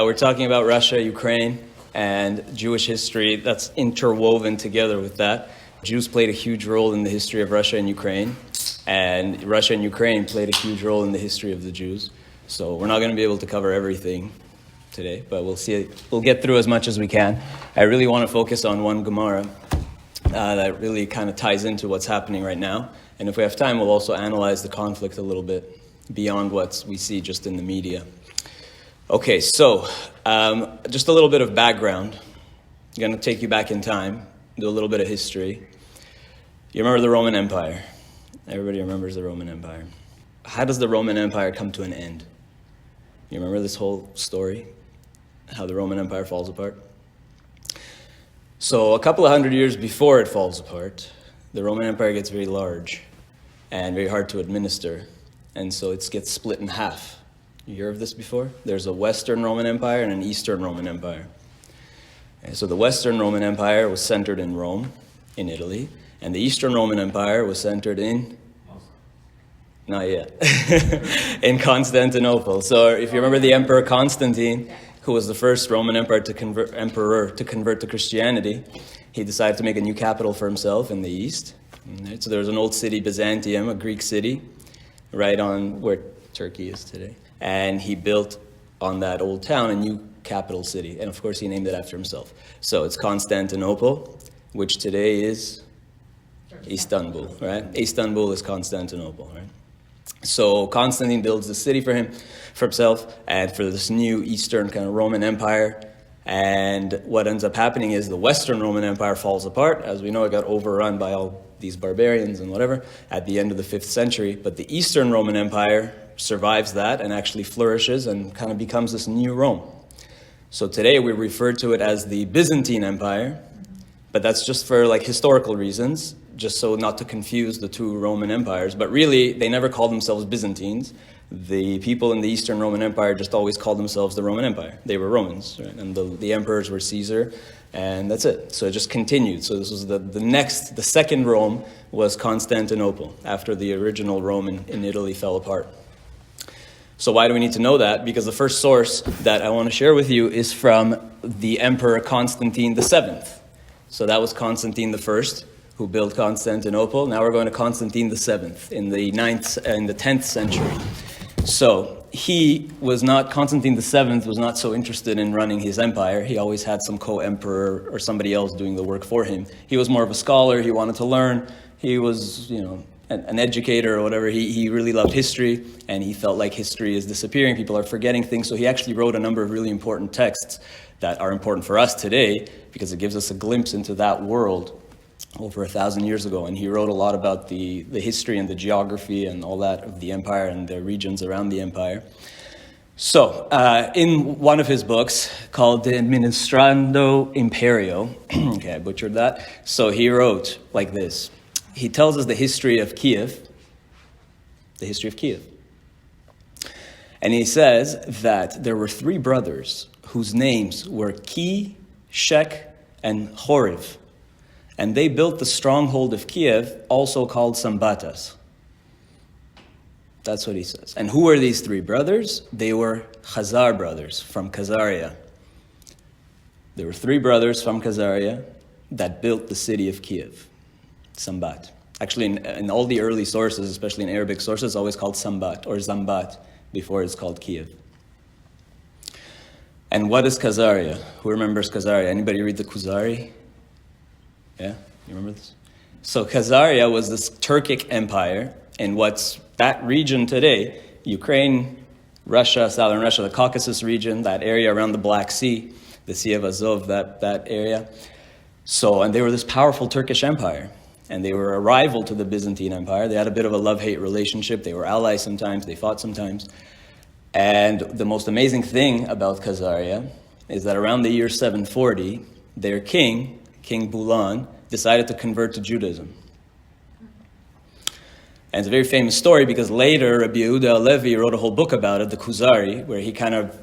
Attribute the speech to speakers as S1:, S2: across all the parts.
S1: We're talking about Russia, Ukraine, and Jewish history that's interwoven together with that. Jews played a huge role in the history of Russia and Ukraine, and Russia and Ukraine played a huge role in the history of the Jews. So we're not going to be able to cover everything today, but we'll get through as much as we can. I really want to focus on one Gemara that really kind of ties into what's happening right now. And if we have time, we'll also analyze the conflict a little bit beyond what we see just in the media. Okay, so just a little bit of background. I'm going to take you back in time, do a little bit of history. You remember the Roman Empire? Everybody remembers the Roman Empire. How does the Roman Empire come to an end? You remember this whole story? How the Roman Empire falls apart? So a couple of hundred years before it falls apart, the Roman Empire gets very large and very hard to administer. And so it gets split in half. You hear of this before? There's a Western Roman Empire and an Eastern Roman Empire. And so the Western Roman Empire was centered in Rome, in Italy, and the Eastern Roman Empire was centered in... Not yet. In Constantinople. So if you remember the Emperor Constantine, who was the first Roman emperor to convert to Christianity, he decided to make a new capital for himself in the East. Right? So there was an old city, Byzantium, a Greek city, right on where Turkey is today. And he built on that old town a new capital city. And of course, he named it after himself. So it's Constantinople, which today is Istanbul, right? Istanbul is Constantinople, right? So Constantine builds the city for himself, and for this new Eastern kind of Roman Empire. And what ends up happening is the Western Roman Empire falls apart. As we know, it got overrun by all these barbarians and whatever at the end of the 5th century. But the Eastern Roman Empire survives that and actually flourishes and kind of becomes this new Rome. So today we refer to it as the Byzantine Empire, but that's just for like historical reasons, just so not to confuse the two Roman empires. But really, they never called themselves Byzantines. The people in the Eastern Roman Empire just always called themselves the Roman Empire. They were Romans, right? And the emperors were Caesar, and that's it. So it just continued. So this was the second Rome was Constantinople, after the original Rome in Italy fell apart. So why do we need to know that? Because the first source that I want to share with you is from the Emperor Constantine VII. So that was Constantine I, who built Constantinople. Now we're going to Constantine VII in the 10th century. So Constantine VII was not so interested in running his empire. He always had some co-emperor or somebody else doing the work for him. He was more of a scholar. He wanted to learn. He was, an educator or whatever. He really loved history, and he felt like history is disappearing. People are forgetting things. So he actually wrote a number of really important texts that are important for us today because it gives us a glimpse into that world over 1,000 years ago. And he wrote a lot about the history and the geography and all that of the empire and the regions around the empire. So in one of his books called De Administrando Imperio, okay, I butchered that. So he wrote like this. He tells us the history of Kyiv. And he says that there were 3 brothers whose names were Ki, Shek, and Horiv. And they built the stronghold of Kyiv, also called Sambatas. That's what he says. And who were these 3 brothers? They were Khazar brothers from Khazaria. There were 3 brothers from Khazaria that built the city of Kyiv. Sambat. Actually, in all the early sources, especially in Arabic sources, it's always called Sambat or Zambat before it's called Kyiv. And what is Khazaria? Who remembers Khazaria? Anybody read the Khuzari? Yeah, you remember this? So Khazaria was this Turkic empire in what's that region today, Ukraine, Russia, southern Russia, the Caucasus region, that area around the Black Sea, the Sea of Azov, that area. So, and they were this powerful Turkish empire. And they were a rival to the Byzantine Empire. They had a bit of a love-hate relationship. They were allies sometimes. They fought sometimes. And the most amazing thing about Khazaria is that around the year 740, their king, King Bulan, decided to convert to Judaism. And it's a very famous story because later Rabbi Yehuda Halevi wrote a whole book about it, the Kuzari, where he kind of,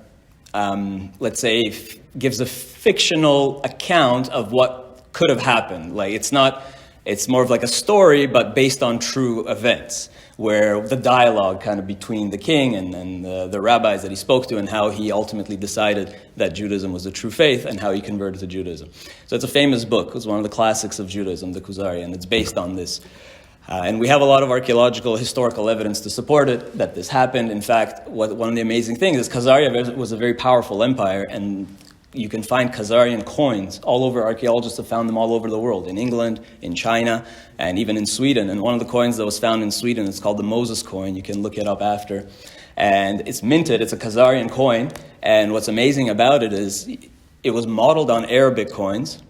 S1: gives a fictional account of what could have happened. Like, it's not It's more of like a story, but based on true events, where the dialogue kind of between the king and the rabbis that he spoke to, and how he ultimately decided that Judaism was the true faith and how he converted to Judaism. So it's a famous book. It's one of the classics of Judaism, the Khazarian. It's based on this. And we have a lot of archaeological, historical evidence to support it, that this happened. In fact, one of the amazing things is Khazaria was a very powerful empire, and you can find Khazarian coins all over. Archaeologists have found them all over the world, in England, in China, and even in Sweden. And one of the coins that was found in Sweden is called the Moses coin. You can look it up after. And it's minted. It's a Khazarian coin. And what's amazing about it is it was modeled on Arabic coins.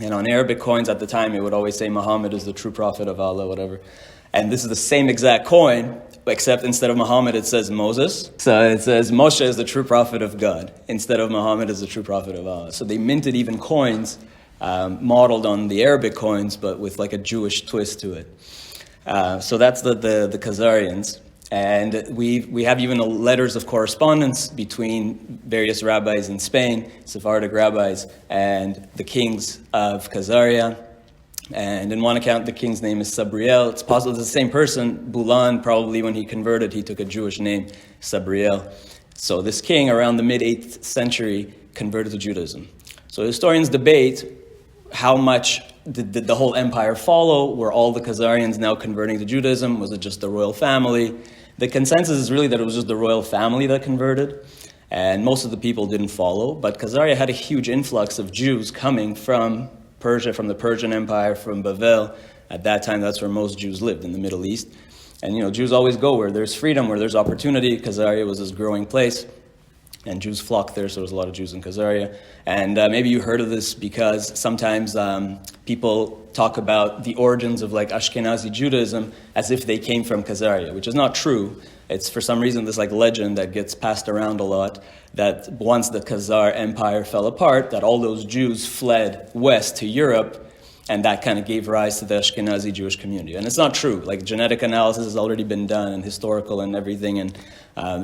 S1: And on Arabic coins at the time, it would always say Muhammad is the true prophet of Allah, whatever. And this is the same exact coin, except instead of Muhammad, it says Moses. So it says Moshe is the true prophet of God, instead of Muhammad is the true prophet of Allah. So they minted even coins modeled on the Arabic coins, but with like a Jewish twist to it. So that's the Khazarians. And we have even letters of correspondence between various rabbis in Spain, Sephardic rabbis, and the kings of Khazaria. And in one account, the king's name is Sabriel. It's possible it's the same person. Bulan, probably when he converted, he took a Jewish name, Sabriel. So this king, around the mid-8th century, converted to Judaism. So historians debate how much did the whole empire follow? Were all the Khazarians now converting to Judaism? Was it just the royal family? The consensus is really that it was just the royal family that converted, and most of the people didn't follow. But Khazaria had a huge influx of Jews coming from Persia, from the Persian Empire, from Babel. At that time, that's where most Jews lived, in the Middle East. And, Jews always go where there's freedom, where there's opportunity. Khazaria was this growing place, and Jews flocked there, so there was a lot of Jews in Khazaria. And maybe you heard of this because sometimes people talk about the origins of like Ashkenazi Judaism as if they came from Khazaria, which is not true. It's for some reason this like legend that gets passed around a lot, that once the Khazar Empire fell apart, that all those Jews fled west to Europe, and that kind of gave rise to the Ashkenazi Jewish community. And it's not true. Like, genetic analysis has already been done, and historical and everything, and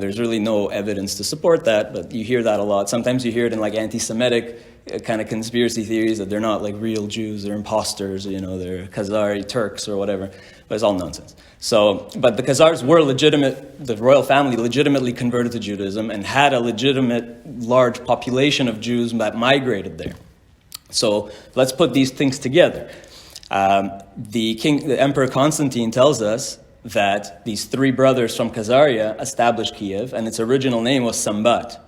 S1: there's really no evidence to support that, but you hear that a lot. Sometimes you hear it in like anti-Semitic kind of conspiracy theories, that they're not like real Jews, they're imposters, they're Khazari Turks or whatever, but it's all nonsense. So, but the Khazars were legitimate, the royal family legitimately converted to Judaism and had a legitimate large population of Jews that migrated there. So let's put these things together. The Emperor Constantine tells us that these three brothers from Khazaria established Kyiv, and its original name was Sambat.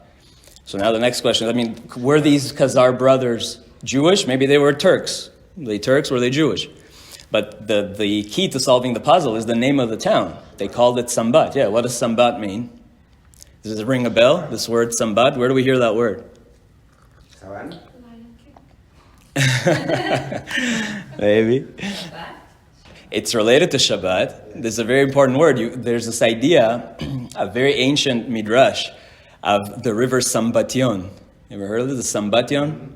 S1: So now the next question is, were these Khazar brothers Jewish? Maybe they were Turks. Were they Turks? Were they Jewish? But the key to solving the puzzle is the name of the town. They called it Sambat. Yeah, what does Sambat mean? Does it ring a bell, this word Sambat? Where do we hear that word? Maybe. It's related to Shabbat. There's a very important word. There's this idea, a very ancient midrash, of the river Sambation. You ever heard of it, the Sambation?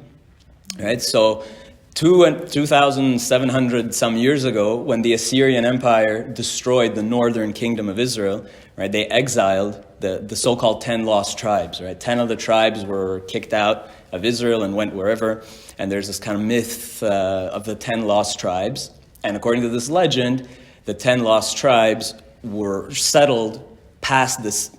S1: Right, so 2,700 some years ago, when the Assyrian Empire destroyed the northern kingdom of Israel, right, they exiled the so-called 10 lost tribes, right? 10 of the tribes were kicked out of Israel and went wherever, and there's this kind of myth of the 10 lost tribes. And according to this legend, the 10 lost tribes were settled past this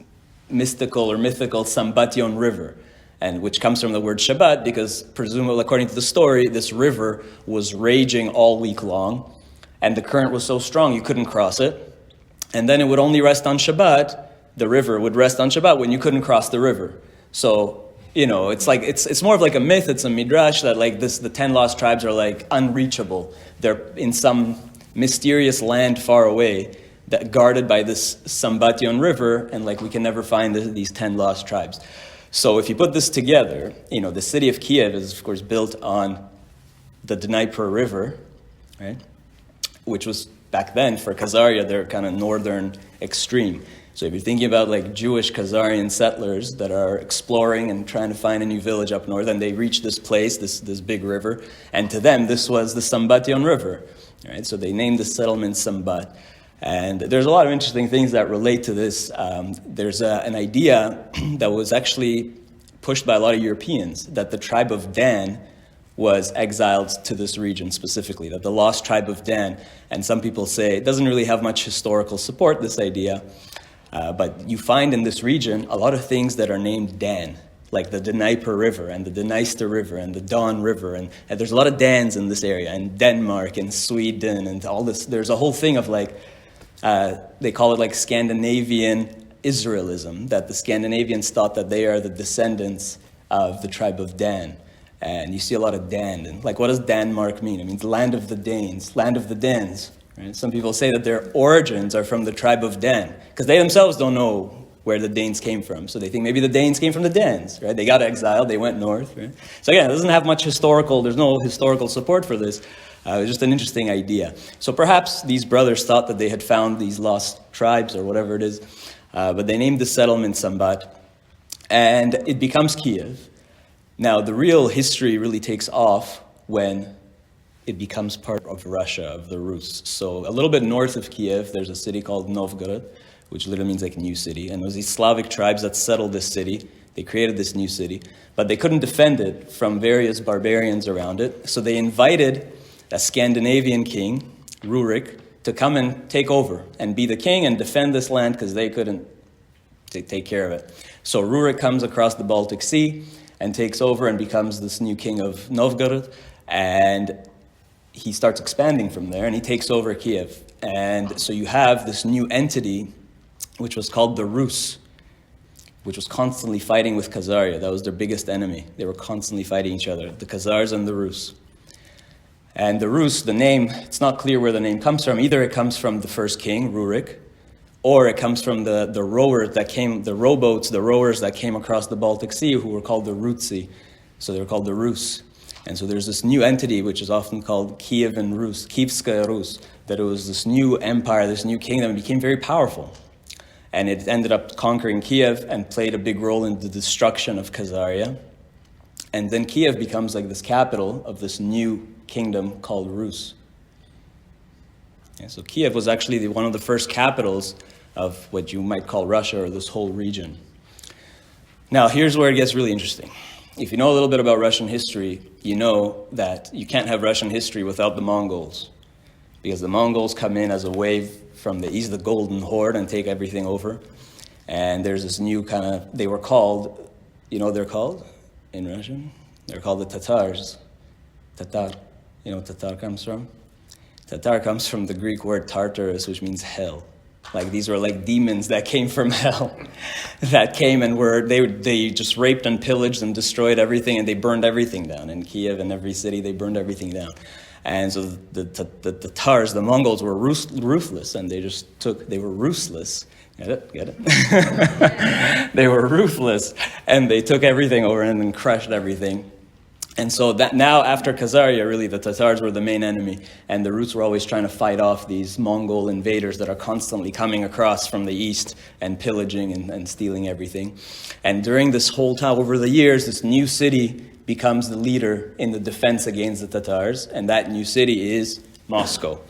S1: mystical or mythical Sambation river, and which comes from the word Shabbat, because presumably, according to the story, this river was raging all week long, and the current was so strong you couldn't cross it. And then it would only rest on Shabbat. The river would rest on Shabbat when you couldn't cross the river. So, it's like it's more of like a myth. It's a midrash that like the 10 lost tribes are like unreachable. They're in some mysterious land far away, that guarded by this Sambation river, and like we can never find these 10 lost tribes. So if you put this together, the city of Kyiv is of course built on the Dnieper River, right? Which was back then for Khazaria their kind of northern extreme. So if you're thinking about like Jewish Khazarian settlers that are exploring and trying to find a new village up north, and they reach this place, this big river, and to them this was the Sambation River, right? So they named the settlement Sambat. And there's a lot of interesting things that relate to this. There's an idea that was actually pushed by a lot of Europeans, that the tribe of Dan was exiled to this region specifically, that the lost tribe of Dan, and some people say it doesn't really have much historical support, this idea, but you find in this region a lot of things that are named Dan, like the Dnieper River and the Dniester River and the Don River, and there's a lot of Dans in this area, and Denmark and Sweden and all this. There's a whole thing of like, they call it like Scandinavian Israelism, that the Scandinavians thought that they are the descendants of the tribe of Dan. And you see a lot of Dan. And like, what does Denmark mean? It means land of the Danes, land of the Danes. Right? Some people say that their origins are from the tribe of Dan, because they themselves don't know where the Danes came from. So they think maybe the Danes came from the Danes, right? They got exiled, they went north, right? So again, it doesn't have much there's no historical support for this. It was just an interesting idea. So perhaps these brothers thought that they had found these lost tribes or whatever it is, but they named the settlement Sambat, and it becomes Kyiv. Now, the real history really takes off when it becomes part of Russia, of the Rus. So a little bit north of Kyiv, there's a city called Novgorod, which literally means like new city. And it was these Slavic tribes that settled this city. They created this new city, but they couldn't defend it from various barbarians around it. So they invited a Scandinavian king, Rurik, to come and take over and be the king and defend this land because they couldn't take care of it. So Rurik comes across the Baltic Sea and takes over and becomes this new king of Novgorod, and he starts expanding from there, and he takes over Kyiv. And so you have this new entity, which was called the Rus, which was constantly fighting with Khazaria. That was their biggest enemy. They were constantly fighting each other, the Khazars and the Rus. And the Rus, the name, it's not clear where the name comes from. Either it comes from the first king, Rurik, or it comes from the rowers that came, the rowboats, the rowers that came across the Baltic Sea, who were called the Rutsi. So they were called the Rus. And so there's this new entity, which is often called Kievan Rus, Kievskaya Rus, that it was this new empire, this new kingdom. It became very powerful. And it ended up conquering Kyiv and played a big role in the destruction of Khazaria. And then Kyiv becomes like this capital of this new kingdom called Rus. And so Kyiv was actually one of the first capitals of what you might call Russia, or this whole region. Now, here's where it gets really interesting. If you know a little bit about Russian history, you know that you can't have Russian history without the Mongols, because the Mongols come in as a wave from the east, the Golden Horde, and take everything over. And there's this new kind of, they were called, you know what they're called in Russian? They're called the Tatars. Tatar. You know what Tatar comes from? Tatar comes from the Greek word Tartarus, which means hell. Like, these were like demons that came from hell, that came and they just raped and pillaged and destroyed everything, and they burned everything down. In Kyiv and every city, they burned everything down. And so the Tatars, the Mongols, were ruthless, and they were ruthless. Get it? They were ruthless, and they took everything over and then crushed everything. And so that now, after Khazaria, really, the Tatars were the main enemy, and the Rus were always trying to fight off these Mongol invaders that are constantly coming across from the east and pillaging and stealing everything. And during this whole time, over the years, this new city becomes the leader in the defense against the Tatars, and that new city is Moscow.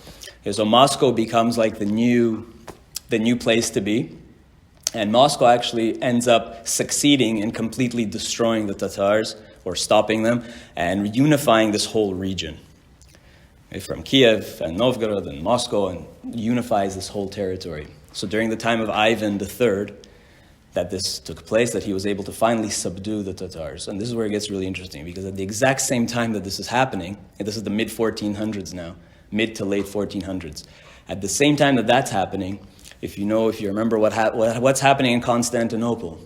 S1: Okay, so Moscow becomes like the new place to be. And Moscow actually ends up succeeding in completely destroying the Tatars, or stopping them, and unifying this whole region. Okay, from Kyiv and Novgorod and Moscow, and unifies this whole territory. So during the time of Ivan III, that this took place, that he was able to finally subdue the Tatars. And this is where it gets really interesting, because at the exact same time that this is happening, and this is the mid-1400s now, mid to late 1400s, at the same time that that's happening, if you remember what's happening in Constantinople,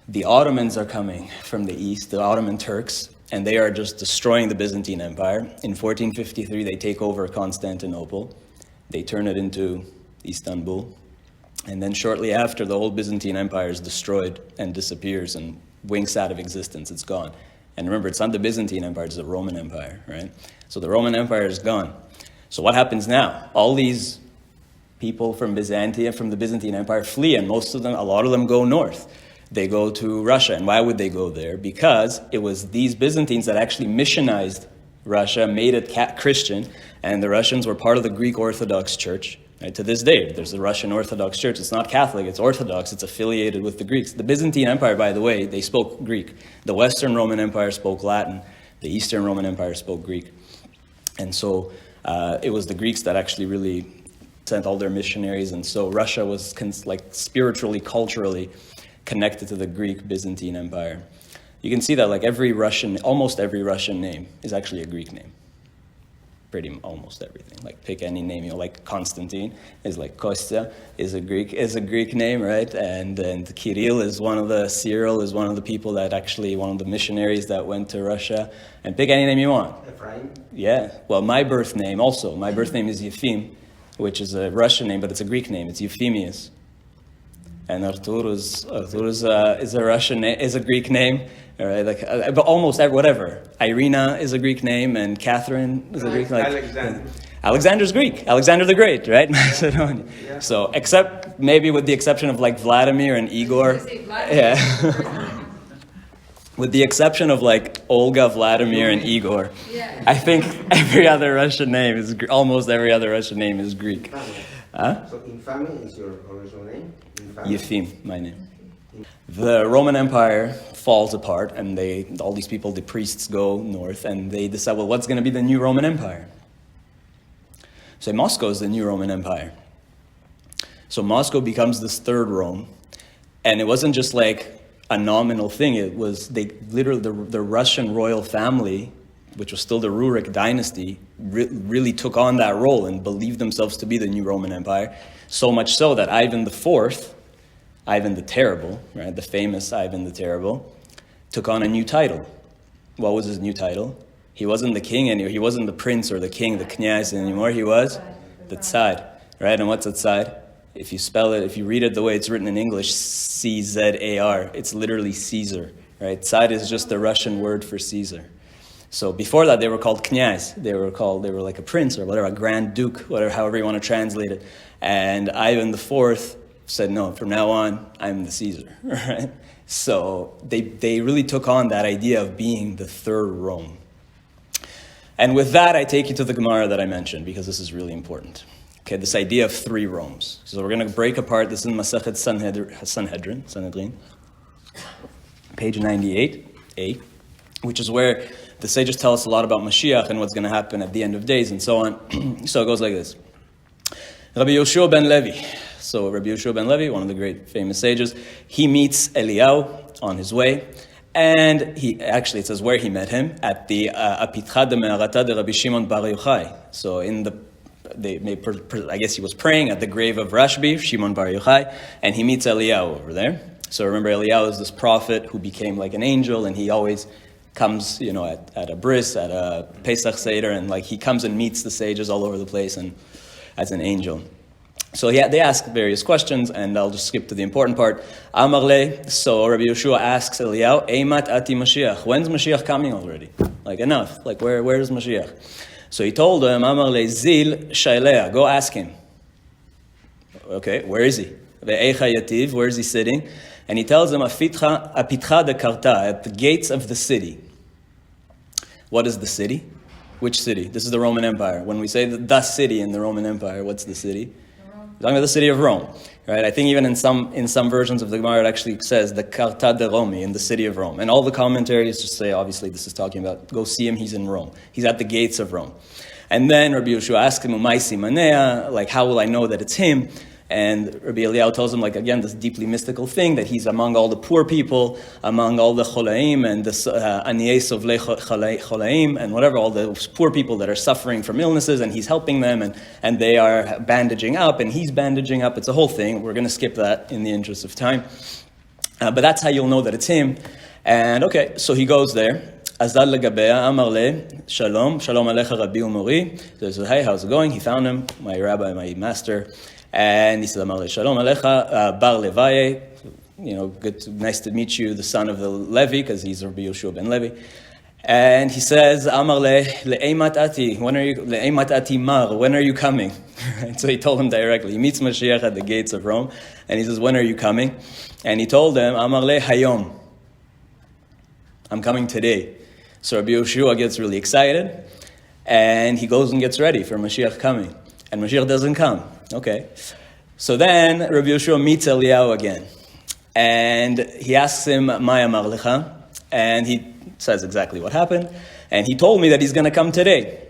S1: the Ottomans are coming from the east, the Ottoman Turks, and they are just destroying the Byzantine Empire. In 1453, they take over Constantinople. They turn it into Istanbul. And then shortly after, the whole Byzantine Empire is destroyed and disappears and winks out of existence. It's gone. And remember, it's not the Byzantine Empire, it's the Roman Empire, right? So the Roman Empire is gone. So what happens now? All these people from Byzantium, from the Byzantine Empire, flee, and a lot of them go north. They go to Russia. And why would they go there? Because it was these Byzantines that actually missionized Russia, made it Christian, and the Russians were part of the Greek Orthodox Church. Right? To this day, there's the Russian Orthodox Church. It's not Catholic, it's Orthodox. It's affiliated with the Greeks. The Byzantine Empire, by the way, they spoke Greek. The Western Roman Empire spoke Latin. The Eastern Roman Empire spoke Greek. And so it was the Greeks that actually really sent all their missionaries. And so Russia was spiritually, culturally connected to the Greek Byzantine Empire. You can see that almost every Russian name is actually a Greek name. Almost everything. Like pick any name, like Constantine is like Kostya is a Greek name, right? And Cyril is one of the people that actually one of the missionaries that went to Russia. And pick any name you want.
S2: Ephraim?
S1: Yeah. Well, my birth name is Yefim, which is a Russian name, but it's a Greek name. It's Euphemius. And Artur is a Russian name, is a Greek name. All right, but almost whatever. Irina is a Greek name, and Catherine is a Greek name.
S2: Alexander.
S1: Alexander's Greek. Alexander the Great, right? Macedonia. Yeah. So, except maybe with the exception of like Vladimir and Igor. Yeah. With the exception of like Olga, Vladimir, and Igor, I think almost every other Russian name is Greek.
S2: Huh? So, Infamy is your original name?
S1: Yefim, my name. The Roman Empire falls apart, and all these people, the priests, go north, and they decide, well, what's going to be the new Roman Empire? So Moscow is the new Roman Empire. So Moscow becomes this third Rome, and it wasn't just like a nominal thing. It was the Russian royal family, which was still the Rurik dynasty, really took on that role and believed themselves to be the new Roman Empire. So much so that Ivan IV, Ivan the Terrible, right, the famous Ivan the Terrible, took on a new title. What was his new title? He wasn't the king anymore. He wasn't the prince or the king, the knyaz anymore. He was the Tsar, right? And what's a Tsar? If you spell it, if you read it the way it's written in English, C-Z-A-R, it's literally Caesar, right? Tsar is just the Russian word for Caesar. So before that, they were called knyaz. They were like a prince or whatever, a grand duke, however you want to translate it. And Ivan IV said, no, from now on, I'm the Caesar, right? So they really took on that idea of being the third Rome. And with that, I take you to the Gemara that I mentioned, because this is really important. Okay, this idea of three Romes. So we're going to break apart, this is in Masechet Sanhedrin, page 98a, which is where the sages tell us a lot about Mashiach and what's going to happen at the end of days and so on. So it goes like this. Rabbi Yoshua ben Levi. So Rabbi Yoshua ben Levi, one of the great famous sages, he meets Eliyahu on his way, and it says where he met him, at the Apitcha de Me'arata de Rabbi Shimon Bar Yochai. So I guess he was praying at the grave of Rashbi, Shimon Bar Yochai, and he meets Eliyahu over there. So remember, Eliyahu is this prophet who became like an angel, and he always comes, at a bris, at a Pesach Seder, and he comes and meets the sages all over the place, and as an angel. So they ask various questions, and I'll just skip to the important part. Amar le, so Rabbi Yeshua asks Eliyahu, Eimat ati Mashiach, when's Mashiach coming already? Enough, where's Mashiach? So he told him, Amar le zil shailea, go ask him. Okay, where is he? Ve'echa yativ, where is he sitting? And he tells him, Apitcha de Karta, at the gates of the city. What is the city? Which city? This is the Roman Empire. When we say the city in the Roman Empire, what's the city? We're talking about the city of Rome, right? I think even in some versions of the Gemara, it actually says the Carta de Rome, in the city of Rome. And all the commentaries just say, obviously, this is talking about, go see him, he's in Rome. He's at the gates of Rome. And then Rabbi Yeshua asks him, Umay simanea, how will I know that it's him? And Rabbi Eliyahu tells him, again, this deeply mystical thing, that he's among all the poor people, among all the cholaim and the aniyei sovlei cholaim, and whatever, all the poor people that are suffering from illnesses, and he's helping them, and they are bandaging up, and he's bandaging up. It's a whole thing. We're going to skip that in the interest of time. But that's how you'll know that it's him. And okay, so he goes there. Azad legabea amar le shalom alecha rabbi umori. So he says, hey, how's it going? He found him, my rabbi, my master. And he said, Amar le shalom alecha bar levaye. Nice to meet you, the son of the Levi, because he's Rabbi Yoshua ben Levi. And he says, Amar le'eimat ati, le'eimat ati mar, when are you coming? So he told him directly. He meets Mashiach at the gates of Rome, and he says, when are you coming? And he told him, Amar le hayom, I'm coming today. So Rabbi Yoshua gets really excited, and he goes and gets ready for Mashiach coming. And Mashiach doesn't come. Okay. So then Rabbi Yoshua meets Eliyahu again. And he asks him, Ma amar lecha? And he says exactly what happened. And he told me that he's going to come today.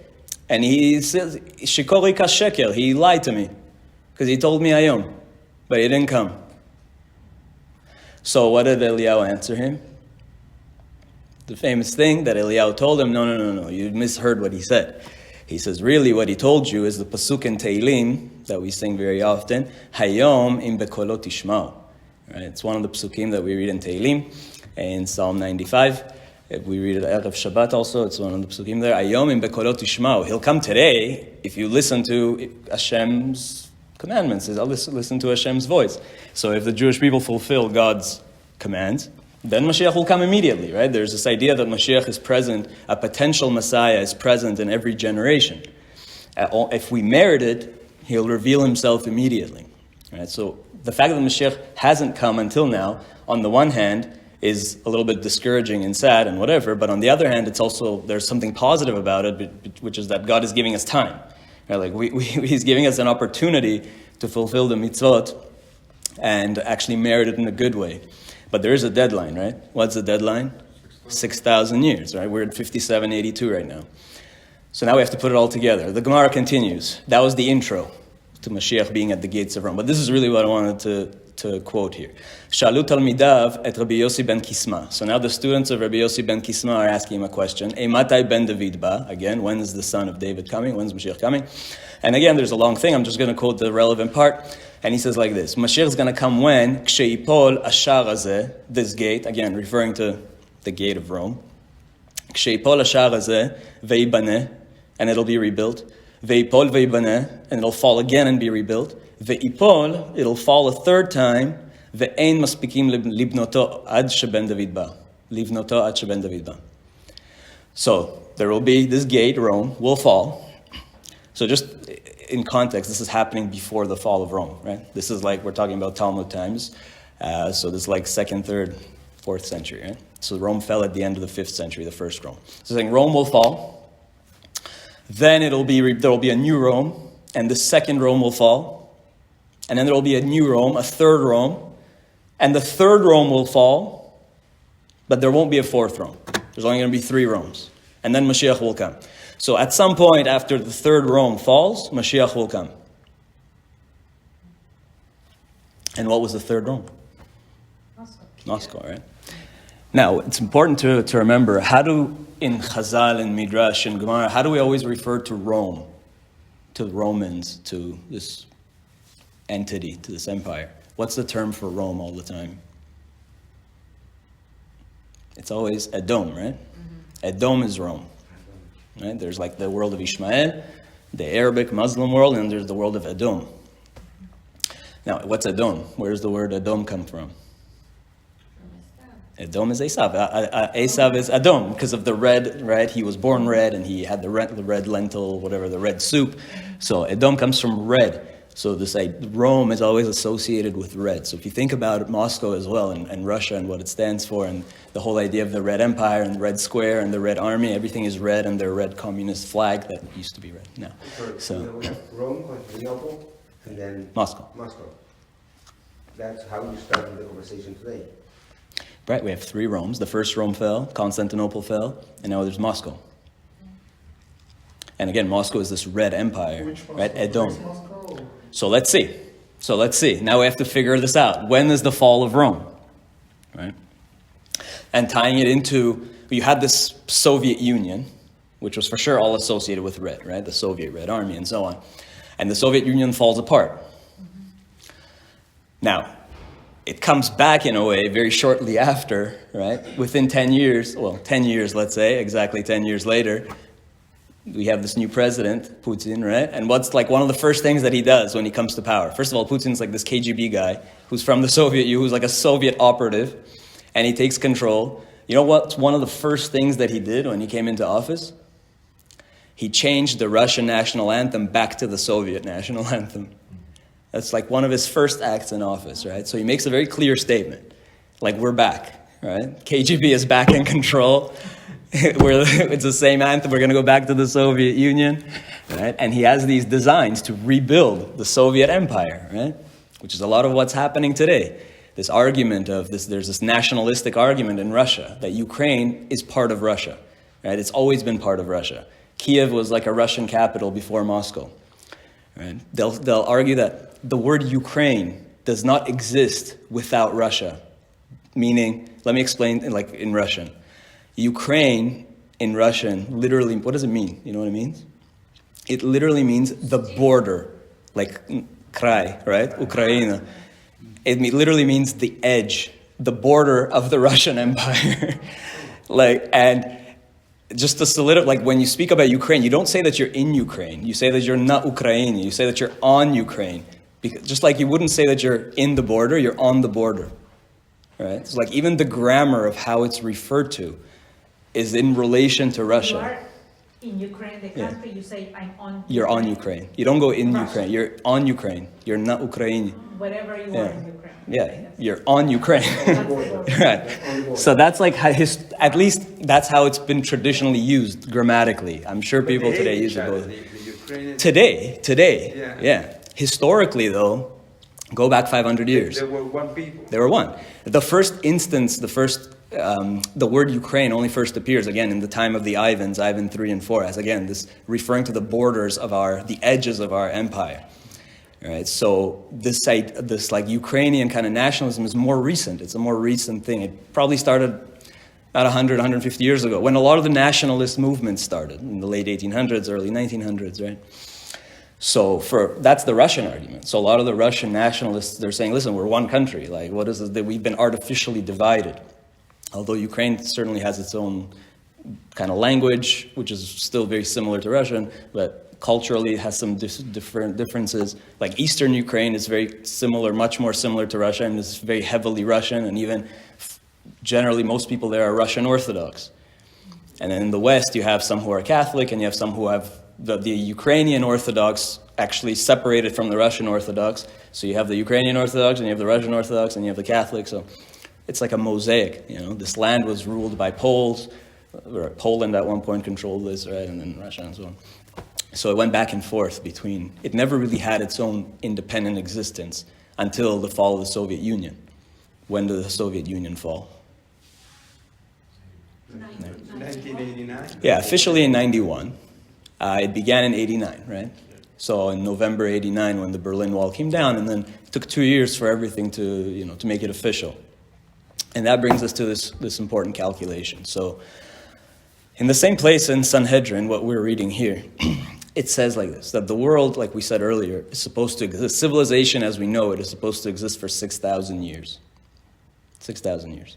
S1: And he says, Shikori kasheker, he lied to me. Because he told me ayom. But he didn't come. So what did Eliyahu answer him? The famous thing that Eliyahu told him, no, you misheard what he said. He says, really what he told you is the pasuk in Tehillim that we sing very often, Hayom im bekolot tishma'u. Right? It's one of the pasukim that we read in Tehillim, in Psalm 95. We read it at Erev Shabbat also. It's one of the pasukim there. Hayom im bekolot tishma'u. He'll come today if you listen to Hashem's commandments. I'll listen to Hashem's voice. So if the Jewish people fulfill God's commands, then Mashiach will come immediately, right? There's this idea that Mashiach is present, a potential Messiah is present in every generation. If we merit it, he'll reveal himself immediately, right? So the fact that Mashiach hasn't come until now, on the one hand, is a little bit discouraging and sad and whatever, but on the other hand, it's also, there's something positive about it, which is that God is giving us time. Right? Like he's giving us an opportunity to fulfill the mitzvot and actually merit it in a good way. But there is a deadline, right? What's the deadline? 6,000 years, right? We're at 5782 right now. So now we have to put it all together. The Gemara continues. That was the intro to Mashiach being at the gates of Rome. But this is really what I wanted to quote here. Shalu talmidav et Rabbi Yossi ben Kisma. So now the students of Rabbi Yossi ben Kisma are asking him a question. Matai ben David ba. Again, when is the son of David coming? When's Mashiach coming? And again, there's a long thing. I'm just going to quote the relevant part. And he says like this, Mashiach is going to come when? Ksheipol ashar hazeh, this gate, again, referring to the gate of Rome. Ksheipol ashar hazeh, veibaneh, and it'll be rebuilt. Veipol veibaneh, and it'll fall again and be rebuilt. Veipol, it'll fall a third time. Ve'ein maspikim libnoto ad sheben David ba. Livnoto ad sheben David ba. So, there will be this gate, Rome, will fall. So just in context, this is happening before the fall of Rome, right? This is like, we're talking about Talmud times. So this is like 2nd, 3rd, 4th century, right? So Rome fell at the end of the 5th century, the first Rome. So saying Rome will fall. Then there will be a new Rome, and the second Rome will fall. And then there will be a new Rome, a third Rome. And the third Rome will fall, but there won't be a fourth Rome. There's only going to be 3 Romes. And then Mashiach will come. So at some point after the third Rome falls, Mashiach will come. And what was the third Rome? Moscow, right? Now, it's important to remember, in Chazal and Midrash and Gemara, how do we always refer to Rome, to Romans, to this entity, to this empire? What's the term for Rome all the time? It's always Edom, right? Mm-hmm. Edom is Rome. Right? There's like the world of Ishmael, the Arabic Muslim world, and there's the world of Edom. Now, what's Edom? Where does the word Edom come from? Edom is Esav. Esav is Edom because of the red, right? He was born red and he had the red lentil, whatever, the red soup. So Edom comes from red. So this Rome is always associated with red. So if you think about Moscow as well and Russia and what it stands for and the whole idea of the Red Empire and the Red Square and the Red Army, everything is red and their red communist flag that used to be red now. So
S2: we have Rome, Constantinople, and then
S1: Moscow.
S2: That's how you started the conversation today.
S1: Right, we have 3 Romes. The first Rome fell, Constantinople fell, and now there's Moscow. And again, Moscow is this red empire, right? Edom. So let's see. Now we have to figure this out. When is the fall of Rome? Right? And tying it into, you had this Soviet Union, which was for sure all associated with red, right? The Soviet Red Army and so on. And the Soviet Union falls apart. Mm-hmm. Now, it comes back in a way very shortly after, right? Within 10 years, let's say, exactly 10 years later, we have this new president, Putin, right? And what's like one of the first things that he does when he comes to power? First of all, Putin's like this KGB guy who's from the Soviet Union, who's like a Soviet operative, and he takes control. You know what's one of the first things that he did when he came into office? He changed the Russian national anthem back to the Soviet national anthem. That's like one of his first acts in office, right? So he makes a very clear statement, like we're back, right? KGB is back in control. It's the same anthem. We're going to go back to the Soviet Union, right? And he has these designs to rebuild the Soviet Empire, right? Which is a lot of what's happening today. this argument of this. There's this nationalistic argument in Russia that Ukraine is part of Russia, right? It's always been part of Russia. Kyiv was like a Russian capital before Moscow, right? They'll argue that the word Ukraine does not exist without Russia, meaning, let me explain like in Russian. Ukraine in Russian literally, what does it mean? You know what it means? It literally means the border, like krai, right? Ukraina. It literally means the edge, the border of the Russian Empire. And just to solidify, like when you speak about Ukraine, you don't say that you're in Ukraine. You say that you're not Ukraine. You say that you're on Ukraine. Because, just like you wouldn't say that you're in the border, you're on the border. Right? It's like even the grammar of how it's referred to is in relation to Russia.
S3: You are in Ukraine, the country, you say, I'm on
S1: You're on Ukraine. You don't go in Ukraine. You're on Ukraine. You're not Ukraine.
S3: Whatever you are in Ukraine.
S1: Yeah, you're on Ukraine. Right. So that's like how at least that's how it's been traditionally used grammatically. I'm sure people today use it both. Today, yeah. Historically, though, go back 500 years.
S2: There were one people.
S1: They were one. The first instance, the word Ukraine only first appears again in the time of the Ivans, Ivan 3 and 4, as again this referring to the borders of the edges of our empire. All right. So this like Ukrainian kind of nationalism is more recent. It's a more recent thing. It probably started about 100, 150 years ago when a lot of the nationalist movements started in the late 1800s, early 1900s, right? So that's the Russian argument. So a lot of the Russian nationalists, they're saying, listen, we're one country. Like, what is it that we've been artificially divided? Although Ukraine certainly has its own kind of language, which is still very similar to Russian, but culturally it has some different differences. Like Eastern Ukraine is very similar, much more similar to Russia, and is very heavily Russian, and even generally most people there are Russian Orthodox. And then in the West, you have some who are Catholic, and you have some who have the Ukrainian Orthodox actually separated from the Russian Orthodox. So you have the Ukrainian Orthodox, and you have the Russian Orthodox, and you have the Catholic. So it's like a mosaic, you know. This land was ruled by Poles. Poland at one point controlled this, right, and then Russia and so on. So it went back and forth between. It never really had its own independent existence until the fall of the Soviet Union. When did the Soviet Union fall?
S2: 1989?
S1: Yeah, officially in 91. It began in 89, right? So in November 89, when the Berlin Wall came down, and then it took 2 years for everything to make it official. And that brings us to this important calculation. So in the same place in Sanhedrin, what we're reading here, it says like this, that the world, like we said earlier, is supposed to exist. Civilization as we know it is supposed to exist for 6,000 years. 6,000 years.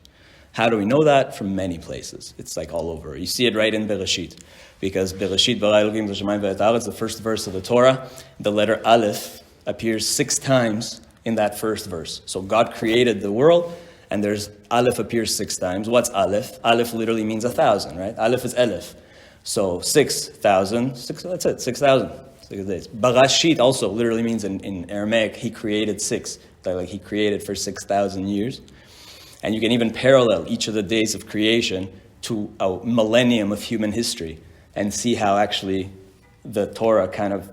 S1: How do we know that? From many places. It's like all over. You see it right in Bereshit. Because Bereshit bara Elohim hashamayim va'et haaretz, the first verse of the Torah, the letter Aleph appears 6 times in that first verse. So God created the world, and there's Aleph appears 6 times. What's Aleph? Aleph literally means 1,000, right? Aleph is Elef. So 6,000, that's it, 6,000. 6 days. Bereshit also literally means in Aramaic, he created 6. Like he created for 6,000 years. And you can even parallel each of the days of creation to a millennium of human history and see how actually the Torah kind of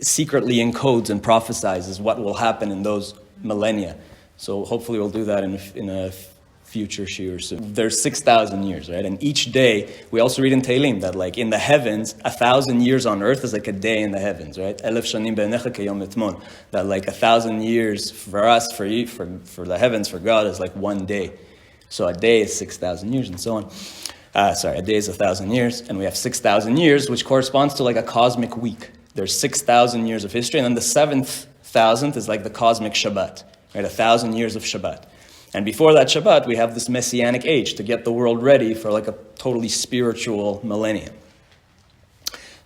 S1: secretly encodes and prophesizes what will happen in those millennia. So hopefully we'll do that in a future shiur soon. There's 6,000 years, right? And each day, we also read in Tehillim that like in the heavens, 1,000 years on earth is like a day in the heavens, right? Elef shanim be'enecha keyom etmon. That like 1,000 years for us, for you, for the heavens, for God is like one day. So a day is 6,000 years and so on. A day is 1,000 years, and we have 6,000 years, which corresponds to like a cosmic week. There's 6,000 years of history, and then the 7,000th is like the cosmic Shabbat, right? 1,000 years of Shabbat. And before that Shabbat, we have this messianic age to get the world ready for like a totally spiritual millennium.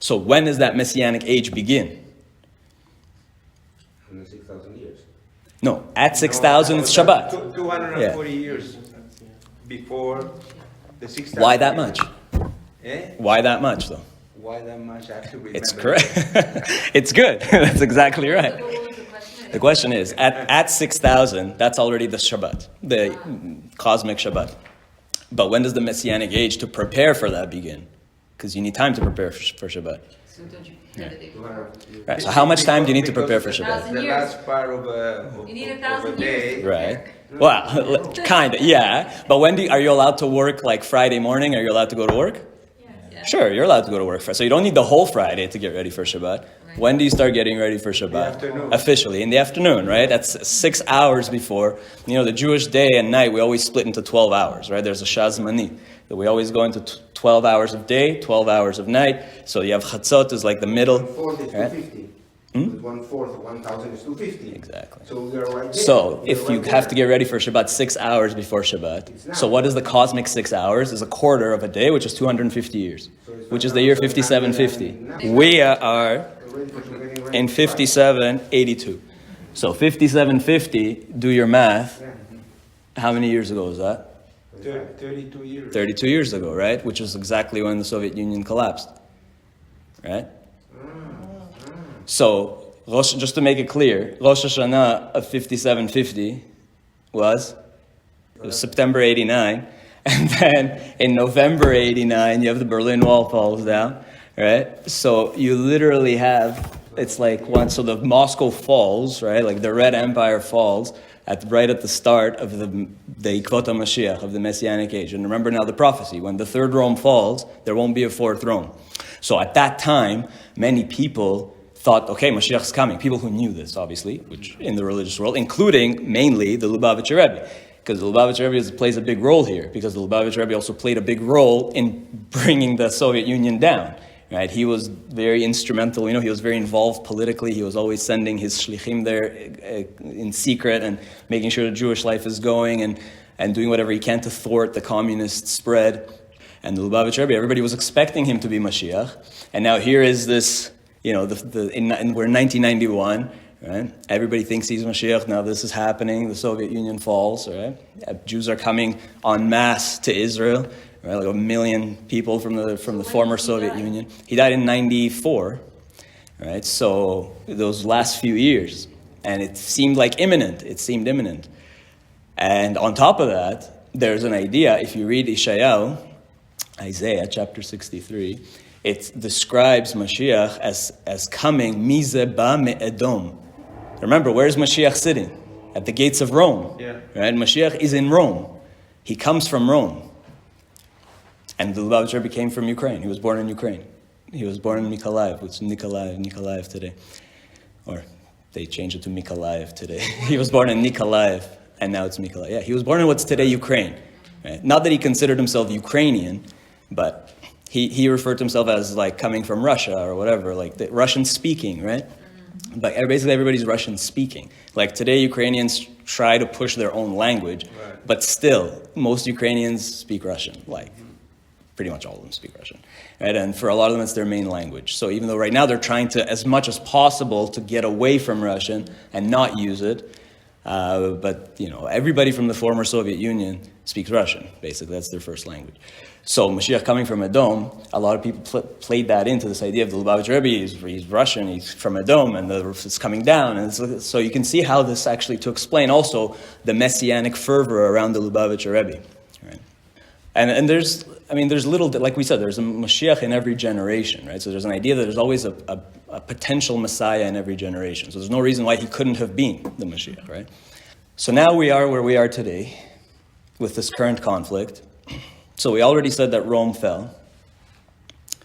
S1: So when does that messianic age begin?
S2: In 6,000 years.
S1: No, at 6,000 it's Shabbat.
S2: 240 years before the 6,000.
S1: Why that much?
S2: Eh?
S1: Why that much, though?
S2: Why that much? I have to remember.
S1: It's correct. It's good. That's exactly right. The question is, at 6,000, that's already the Shabbat, the cosmic Shabbat. But when does the Messianic age to prepare for that begin? Because you need time to prepare for Shabbat.
S4: So don't you prepare the day before?
S1: Right. So how much time do you need to prepare for Shabbat?
S2: The last part of
S4: You need 1,000
S2: day,
S4: years.
S1: Right. Well, kind of, yeah. But when are you allowed to work like Friday morning? Are you allowed to go to work?
S4: Yeah.
S1: Sure, you're allowed to go to work. So you don't need the whole Friday to get ready for Shabbat.
S4: Right.
S1: When do you start getting ready for Shabbat?
S2: Afternoon.
S1: Officially, in the afternoon, right? That's 6 hours before. The Jewish day and night, we always split into 12 hours, right? There's a Shazmani. We always go into 12 hours of day, 12 hours of night. So you have Chatzot is like the middle.
S2: 1/4 is
S1: right?
S2: 250. 1/4 of 1,000 is 250.
S1: Exactly.
S2: So we are right there.
S1: So
S2: We are
S1: if you
S2: right
S1: have to
S2: there.
S1: get ready for Shabbat 6 hours before
S2: It's
S1: Shabbat,
S2: not.
S1: so what is the cosmic 6 hours? Is a quarter of a day, which is 250 years,
S2: So it's
S1: which is
S2: not
S1: the year
S2: now, so it's not
S1: 5750.
S2: now.
S1: We are
S2: We're getting ready
S1: in
S2: for
S1: 5782. So 5750, do your math.
S2: Yeah.
S1: How many years ago was that?
S2: 32 years.
S1: 32 years ago, right? Which is exactly when the Soviet Union collapsed, right? So, just to make it clear, Rosh Hashanah of 5750 was September 89, and then in November 89, you have the Berlin Wall falls down, right? So you literally have, it's like so the Moscow falls, right? Like the Red Empire falls right at the start of the Ikvot Mashiach, of the Messianic age. And remember now the prophecy, when the third Rome falls, there won't be a fourth Rome. So at that time, many people thought, okay, Mashiach's coming. People who knew this, obviously, which in the religious world, including mainly the Lubavitcher Rebbe. Because the Lubavitcher Rebbe plays a big role here, because the Lubavitcher Rebbe also played a big role in bringing the Soviet Union down. Right? He was very instrumental. He was very involved politically. He was always sending his shlichim there in secret and making sure the Jewish life is going and doing whatever he can to thwart the communist spread. And the Lubavitcher Rebbe, everybody was expecting him to be Mashiach. And now here is this, we're in 1991, right? Everybody thinks he's Mashiach. Now this is happening. The Soviet Union falls, right? Jews are coming en masse to Israel. Right, like 1 million people from the former Soviet Union. He died in 94, right? So those last few years, and it seemed like imminent. It seemed imminent, and on top of that, there's an idea. If you read Isaiah chapter 63, it describes Mashiach as coming mize ba me Edom. Remember, where's Mashiach sitting? At the gates of Rome.
S2: Yeah.
S1: Right? Mashiach is in Rome. He comes from Rome. And the Lubavitcher Rebbe came from Ukraine. He was born in Ukraine. He was born in Mykolaiv, which is Nikolaev today. Or they changed it to Mykolaiv today. He was born in Nikolaev, and now it's Mykolaiv. Yeah, he was born in what's today Ukraine. Right? Not that he considered himself Ukrainian, but he referred to himself as like coming from Russia or whatever, like the Russian speaking, right? But basically everybody's Russian speaking. Like today Ukrainians try to push their own language,
S2: Right.
S1: but still most Ukrainians speak Russian, like pretty much all of them speak Russian, right? And for a lot of them, it's their main language. So even though right now they're trying to, as much as possible, to get away from Russian and not use it, but everybody from the former Soviet Union speaks Russian. Basically, that's their first language. So Mashiach coming from Edom, a lot of people played that into this idea of the Lubavitcher Rebbe. He's Russian, he's from Edom, and it's coming down. And so you can see how this actually to explain also the messianic fervor around the Lubavitcher Rebbe. Right? And there's little, like we said, there's a Mashiach in every generation, right? So there's an idea that there's always a potential Messiah in every generation. So there's no reason why he couldn't have been the Mashiach, right? So now we are where we are today with this current conflict. So we already said that Rome fell,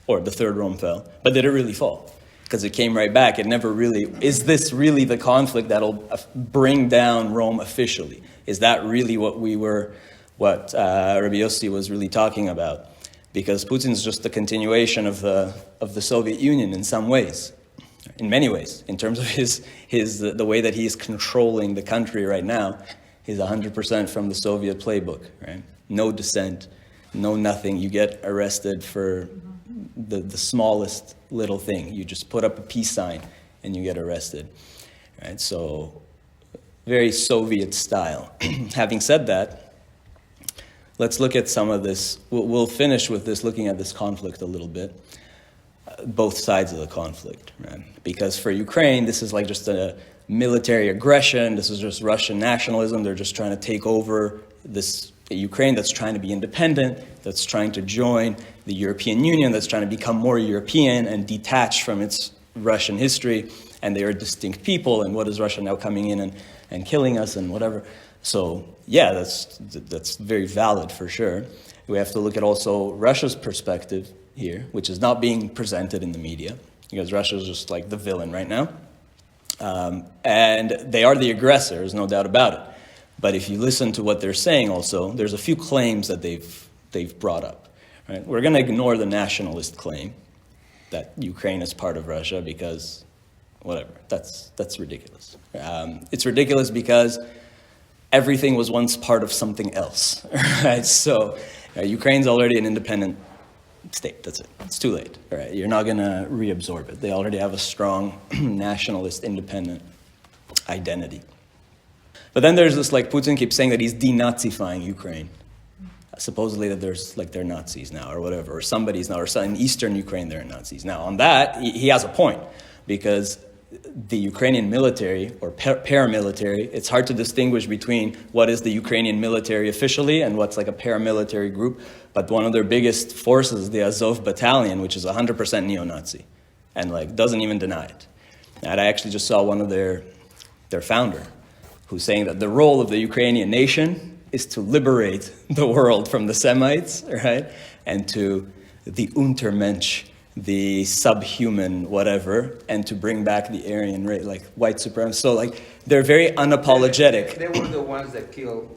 S1: or the third Rome fell, but did it really fall? Because it came right back. It never really, is this really the conflict that'll bring down Rome officially? Is that really what Rabbi Yossi was really talking about? Because Putin is just the continuation of the Soviet Union in some ways, in many ways. In terms of the way that he is controlling the country right now, he's 100% from the Soviet playbook, right? No dissent, no nothing. You get arrested for the smallest little thing. You just put up a peace sign and you get arrested, right? So very Soviet style. Having said that, let's look at some of this. We'll finish with this, looking at this conflict a little bit, both sides of the conflict, right? Because for Ukraine, this is like just a military aggression. This is just Russian nationalism. They're just trying to take over this Ukraine that's trying to be independent, that's trying to join the European Union, that's trying to become more European and detached from its Russian history. And they are distinct people. And what is Russia now coming in and killing us and whatever? So yeah, that's very valid for sure. We have to look at also Russia's perspective here, which is not being presented in the media, because Russia is just like the villain right now. And they are the aggressor, there's no doubt about it. But if you listen to what they're saying also, there's a few claims that they've brought up. Right? We're going to ignore the nationalist claim that Ukraine is part of Russia because, whatever, that's ridiculous. It's ridiculous because everything was once part of something else. Right? So Ukraine's already an independent state, that's it. It's too late. Right? You're not going to reabsorb it. They already have a strong nationalist, independent identity. But then there's this, like, Putin keeps saying that he's denazifying Ukraine. Supposedly that they're Nazis now or whatever, or somebody's now, or in Eastern Ukraine they're Nazis. Now on that, he has a point, because the Ukrainian military or paramilitary, it's hard to distinguish between what is the Ukrainian military officially and what's like a paramilitary group. But one of their biggest forces is the Azov battalion, which is 100% neo-Nazi, and like doesn't even deny it. And I actually just saw one of their founder, who's saying that the role of the Ukrainian nation is to liberate the world from the Semites, right? And to the Untermensch, the subhuman whatever, and to bring back the Aryan race, like white supremacy. So like they're very unapologetic.
S2: They were the ones that killed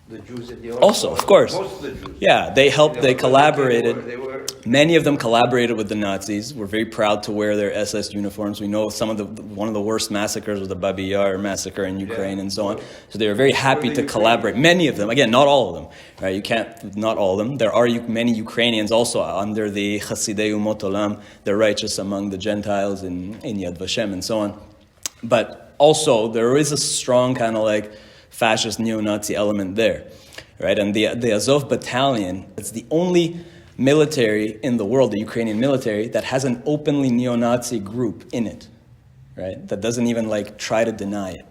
S2: the Jews at the
S1: Also, of course.
S2: Most of the Jews.
S1: Yeah, they helped, they collaborated.
S2: They were
S1: Many of them collaborated with the Nazis. We're very proud to wear their SS uniforms. We know one of the worst massacres was the Babi Yar massacre in Ukraine and so on. So they were very happy to collaborate. Many of them, again, not all of them, right? You can't, not all of them. There are many Ukrainians also under the Chasidei Umot Olam, the righteous among the Gentiles in Yad Vashem and so on. But also there is a strong kind of like fascist neo-Nazi element there, right? And the Azov battalion, it's the only military in the world, the Ukrainian military, that has an openly neo-Nazi group in it, right? That doesn't even like try to deny it.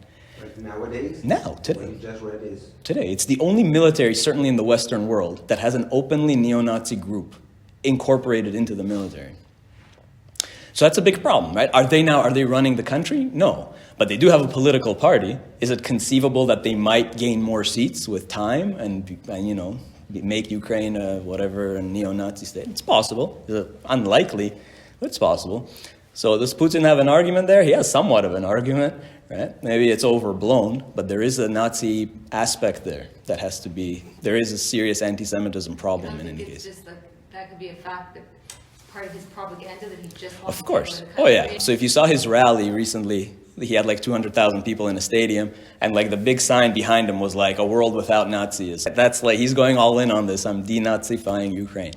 S2: like nowadays.
S1: Now, today.
S2: When just what it is.
S1: Today, it's the only military, certainly in the Western world, that has an openly neo-Nazi group incorporated into the military. So that's a big problem, right? Are they running the country? No. But they do have a political party. Is it conceivable that they might gain more seats with time and you know, make Ukraine a neo-Nazi state? It's possible. Is it unlikely? But it's possible. So does Putin have an argument there? He has somewhat of an argument, right? Maybe it's overblown, but there is a Nazi aspect there that has to be. There is a serious anti-Semitism problem in any case.
S4: It's just that could be a fact that part of his propaganda that he just wants
S1: Of course. Oh yeah. So if you saw his rally recently, he had like 200,000 people in a stadium, and like the big sign behind him was like, "A world without Nazis." That's like, he's going all in on this. I'm denazifying Ukraine.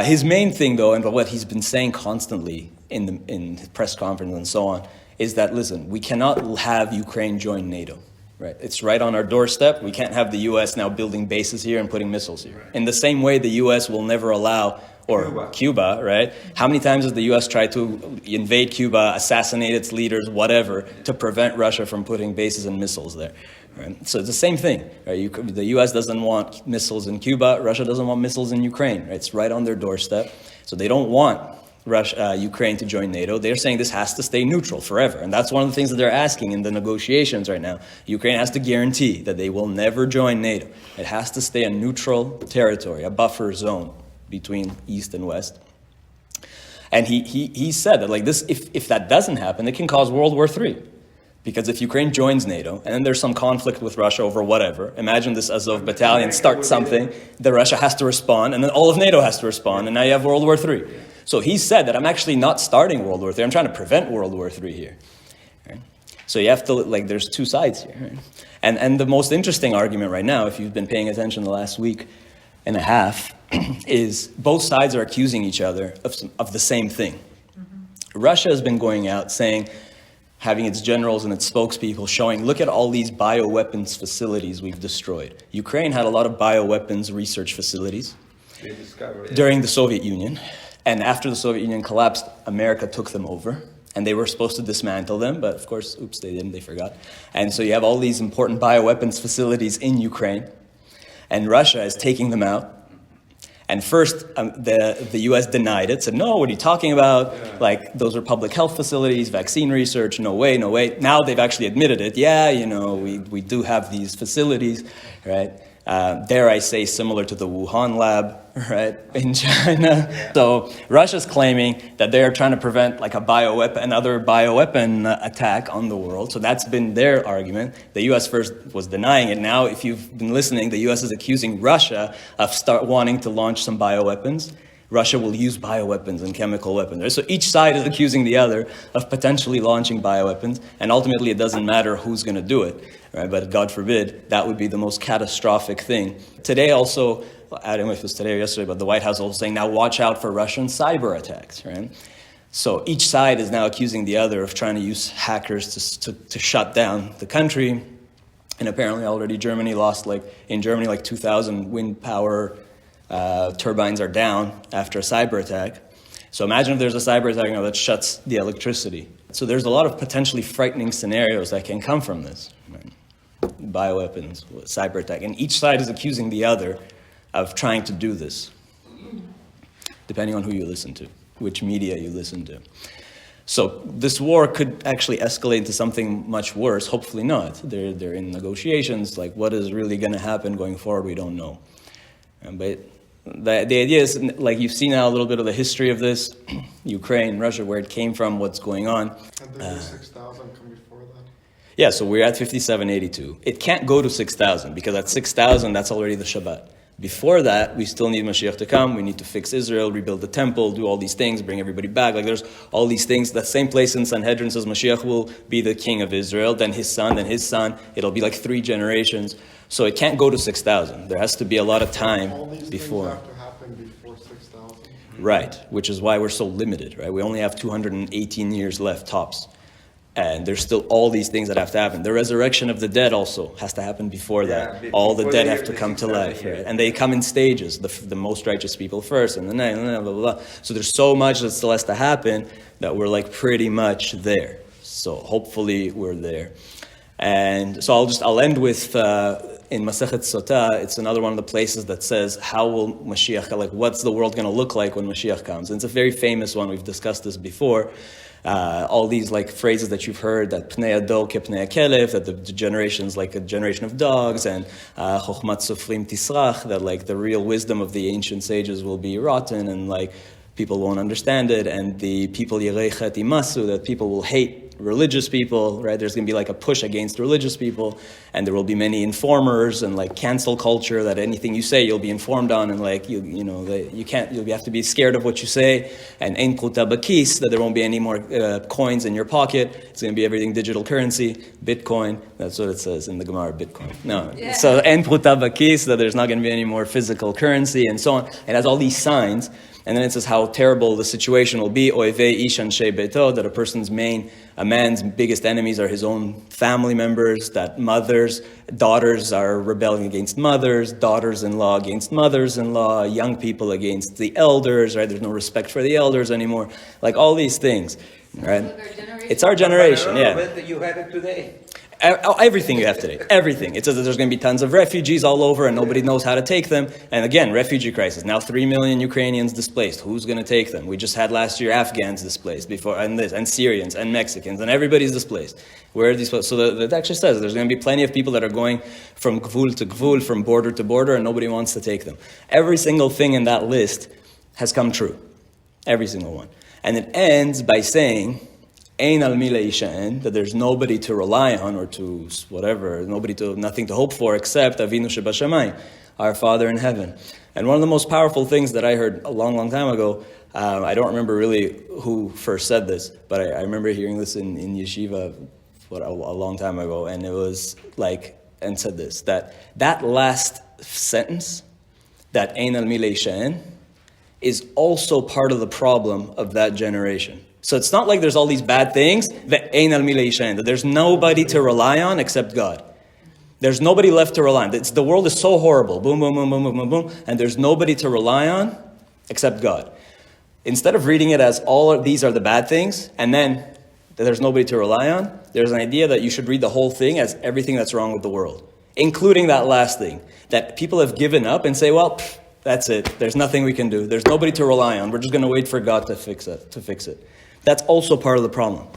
S1: His main thing though, and what he's been saying constantly in press conference and so on, is that, listen, we cannot have Ukraine join NATO. Right? It's right on our doorstep. We can't have the U.S. now building bases here and putting missiles here. Right. In the same way, the U.S. will never allow, or Cuba, right? How many times has the U.S. tried to invade Cuba, assassinate its leaders, whatever, to prevent Russia from putting bases and missiles there? Right? So it's the same thing. Right? The U.S. doesn't want missiles in Cuba. Russia doesn't want missiles in Ukraine. Right? It's right on their doorstep. So they don't want Ukraine to join NATO. They're saying this has to stay neutral forever. And that's one of the things that they're asking in the negotiations right now. Ukraine has to guarantee that they will never join NATO. It has to stay a neutral territory, a buffer zone between East and West. And he said that like this, if that doesn't happen, it can cause World War III. Because if Ukraine joins NATO, and then there's some conflict with Russia over whatever, imagine this Azov battalion starts something, then Russia has to respond, and then all of NATO has to respond, and now you have World War III. So he said that I'm actually not starting World War III, I'm trying to prevent World War III here. Right? So you have to, like, there's two sides here. Right? And the most interesting argument right now, if you've been paying attention the last week and a half, is both sides are accusing each other of the same thing. Mm-hmm. Russia has been going out saying, having its generals and its spokespeople showing, look at all these bioweapons facilities we've destroyed. Ukraine had a lot of bioweapons research facilities during the Soviet Union. And after the Soviet Union collapsed, America took them over. And they were supposed to dismantle them, but of course, oops, they didn't, they forgot. And so you have all these important bioweapons facilities in Ukraine. And Russia is taking them out. And first, the U.S. denied it, said, no, what are you talking about?
S2: Yeah.
S1: Like, those are public health facilities, vaccine research, no way, no way. Now they've actually admitted it. Yeah, we do have these facilities, right? Dare I say, similar to the Wuhan lab, right, in China. Yeah. So Russia's claiming that they're trying to prevent like another bioweapon attack on the world. So that's been their argument. The U.S. first was denying it. Now, if you've been listening, the U.S. is accusing Russia of wanting to launch some bioweapons. Russia will use bioweapons and chemical weapons. So each side is accusing the other of potentially launching bioweapons, and ultimately it doesn't matter who's going to do it, right? But God forbid, that would be the most catastrophic thing. Today also, I don't know if it was today or yesterday, but the White House also saying, now watch out for Russian cyber attacks, right? So each side is now accusing the other of trying to use hackers to shut down the country. And apparently already Germany lost, like 2,000 wind power turbines are down after a cyber attack. So imagine if there's a cyber attack that shuts the electricity. So there's a lot of potentially frightening scenarios that can come from this. Right? Bioweapons, cyber attack. And each side is accusing the other of trying to do this, depending on who you listen to, which media you listen to. So this war could actually escalate into something much worse. Hopefully not. They're in negotiations. Like, what is really going to happen going forward, we don't know. But the idea is, like, you've seen now a little bit of the history of this, Ukraine, Russia, where it came from, what's going on.
S5: And the 6,000 come before that?
S1: Yeah, so we're at 5782. It can't go to 6,000, because at 6,000, that's already the Shabbat. Before that, we still need Mashiach to come. We need to fix Israel, rebuild the temple, do all these things, bring everybody back. Like, there's all these things. That same place in Sanhedrin says Mashiach will be the king of Israel, then his son. It'll be like 3 generations. So it can't go to 6,000. There has to be a lot of time
S5: all these
S1: before.
S5: Things have to happen before 6,000.
S1: Right, which is why we're so limited, right? We only have 218 years left, tops. And there's still all these things that have to happen. The resurrection of the dead also has to happen before that. All the dead have to come to life, right? And they come in stages. The most righteous people first, and then blah, blah, blah. So there's so much that still has to happen that we're like pretty much there. So hopefully we're there. And so I'll end with in Masechet Sotah. It's another one of the places that says, how will Mashiach, like, what's the world going to look like when Mashiach comes? And it's a very famous one. We've discussed this before. All these like phrases that you've heard, that Pnei Ador ke Pnei Kelev, that the generation's like a generation of dogs, and Chochmat Sofrim Tisrach, that like the real wisdom of the ancient sages will be rotten, and like people won't understand it, and the people Yirei Chet Imasu, that people will hate religious people, right? There's going to be like a push against religious people, and there will be many informers and like cancel culture, that anything you say you'll be informed on, and like you'll have to be scared of what you say. And ein pruta bakis, that there won't be any more coins in your pocket. It's going to be everything digital currency, Bitcoin. That's what it says in the Gemara, Bitcoin. No, yeah. So ein pruta bakis, that there's not going to be any more physical currency, and so on. It has all these signs. And then it says how terrible the situation will be. Oivei ish anshei beito, that a man's biggest enemies are his own family members, that daughters are rebelling against mothers, daughters-in-law against mothers-in-law, young people against the elders, right? There's no respect for the elders anymore. Like all these things, right? It's our generation, yeah.
S2: You had it today.
S1: Everything you have today, everything. It says that there's going to be tons of refugees all over and nobody knows how to take them. And again, refugee crisis. Now 3 million Ukrainians displaced. Who's going to take them? We just had last year Afghans displaced before, and Syrians and Mexicans, and everybody's displaced. Where are these? So that actually says there's going to be plenty of people that are going from gvul to gvul, from border to border, and nobody wants to take them. Every single thing in that list has come true. Every single one. And it ends by saying, Ein al mi leishaen, that there's nobody to rely on or to whatever, nothing to hope for except Avinu Shebashamayim, our Father in heaven. And one of the most powerful things that I heard a long, long time ago, I don't remember really who first said this, but I remember hearing this in yeshiva a long time ago, and it was like, and said this, that last sentence, that Ein al mi leishaen, is also part of the problem of that generation. So it's not like there's all these bad things, that there's nobody to rely on except God. There's nobody left to rely on. The world is so horrible, boom, boom, boom, boom, boom, boom, boom, and there's nobody to rely on except God. Instead of reading it as all of these are the bad things, and then there's nobody to rely on, there's an idea that you should read the whole thing as everything that's wrong with the world, including that last thing, that people have given up and say, well, That's it. There's nothing we can do. There's nobody to rely on. We're just going to wait for God to fix it. That's also part of the problem.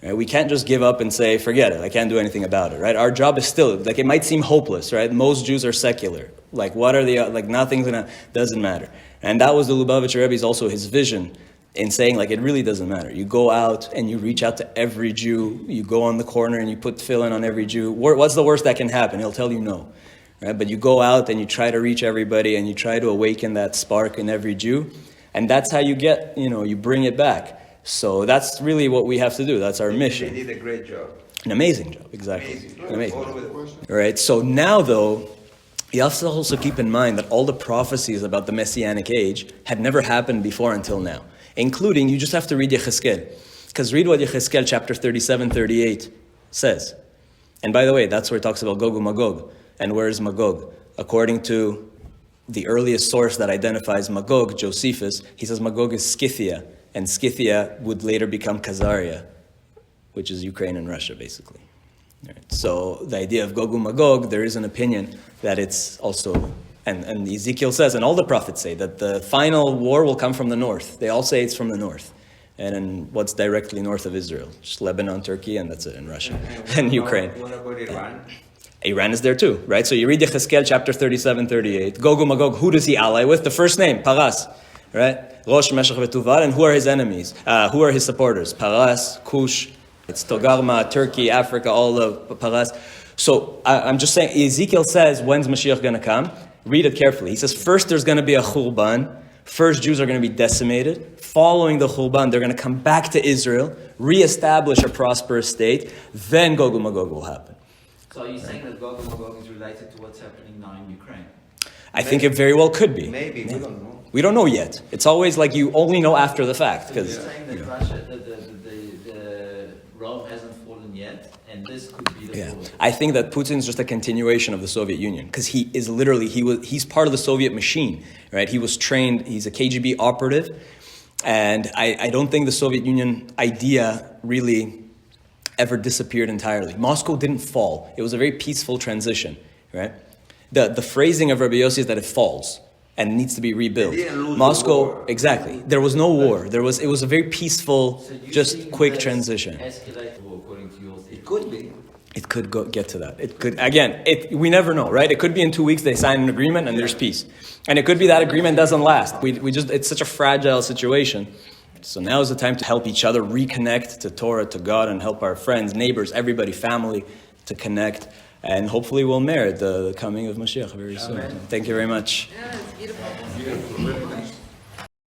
S1: Right? We can't just give up and say, forget it. I can't do anything about it. Right? Our job is still, like, it might seem hopeless. Right? Most Jews are secular. Like, what are the, like, nothing's gonna, doesn't matter. And that was the Lubavitcher Rebbe's also his vision in saying, like, it really doesn't matter. You go out and you reach out to every Jew. You go on the corner and you put tefillin on every Jew. What's the worst that can happen? He'll tell you no. Right? But you go out and you try to reach everybody and you try to awaken that spark in every Jew. And that's how you get, you bring it back. So that's really what we have to do. That's our mission.
S2: They did a great job.
S1: An amazing job, exactly. Amazing.
S2: All over the-
S1: All right, so now though, you have to also keep in mind that all the prophecies about the Messianic age had never happened before until now. Including, you just have to read Yechezkel. Because read what Yechezkel chapter 37, 38 says. And by the way, that's where it talks about Gog and Magog. And where is Magog? According to the earliest source that identifies Magog, Josephus, he says Magog is Scythia. And Scythia would later become Khazaria, which is Ukraine and Russia, basically. Right. So the idea of Gog and Magog, there is an opinion that it's also, and Ezekiel says, and all the prophets say, that the final war will come from the north. They all say it's from the north. And in what's directly north of Israel, just Lebanon, Turkey, and that's it, and Russia, and Ukraine.
S2: What about Iran?
S1: Iran is there too, right? So you read Yechezkel chapter 37, 38. Gog and Magog, who does he ally with? The first name, Paras, right? Rosh, Meshech, Vetuval, and who are his enemies? Who are his supporters? Paras, Cush, it's Togarma, Turkey, Africa, all of Paras. So I'm just saying, Ezekiel says, when's Mashiach going to come? Read it carefully. He says, first there's going to be a Churban. First, Jews are going to be decimated. Following the Churban, they're going to come back to Israel, reestablish a prosperous state. Then Gog and Magog will happen.
S6: So are you saying that Gog and Magog is related to what's happening now in Ukraine?
S1: I think it very well could be.
S2: Maybe, we don't know.
S1: We don't know yet. It's always like you only know after the fact.
S6: So you're
S1: Because
S6: saying that Russia, the Rome hasn't fallen yet, and this could be the fall.
S1: I think that Putin's just a continuation of the Soviet Union, because he is literally, he's part of the Soviet machine, right? He was trained, he's a KGB operative, and I don't think the Soviet Union idea really ever disappeared entirely. Moscow didn't fall. It was a very peaceful transition, right? The phrasing of Rabbi Yossi is that it falls and needs to be rebuilt.
S2: They didn't lose the
S1: Moscow,
S2: war.
S1: exactly. There was no war. It was a very peaceful,
S6: So you
S1: just
S6: think
S1: quick
S6: this
S1: transition.
S6: escalated war, according to your theory?
S2: It could be.
S1: It could get to that. It could, again, we never know, right? It could be in 2 weeks they sign an agreement and there's peace. And it could be that agreement doesn't last. It's such a fragile situation. So now is the time to help each other reconnect to Torah, to God, and help our friends, neighbors, everybody, family to connect. And hopefully we'll merit the coming of Mashiach very soon. Thank you very much.
S4: Yeah, it's beautiful.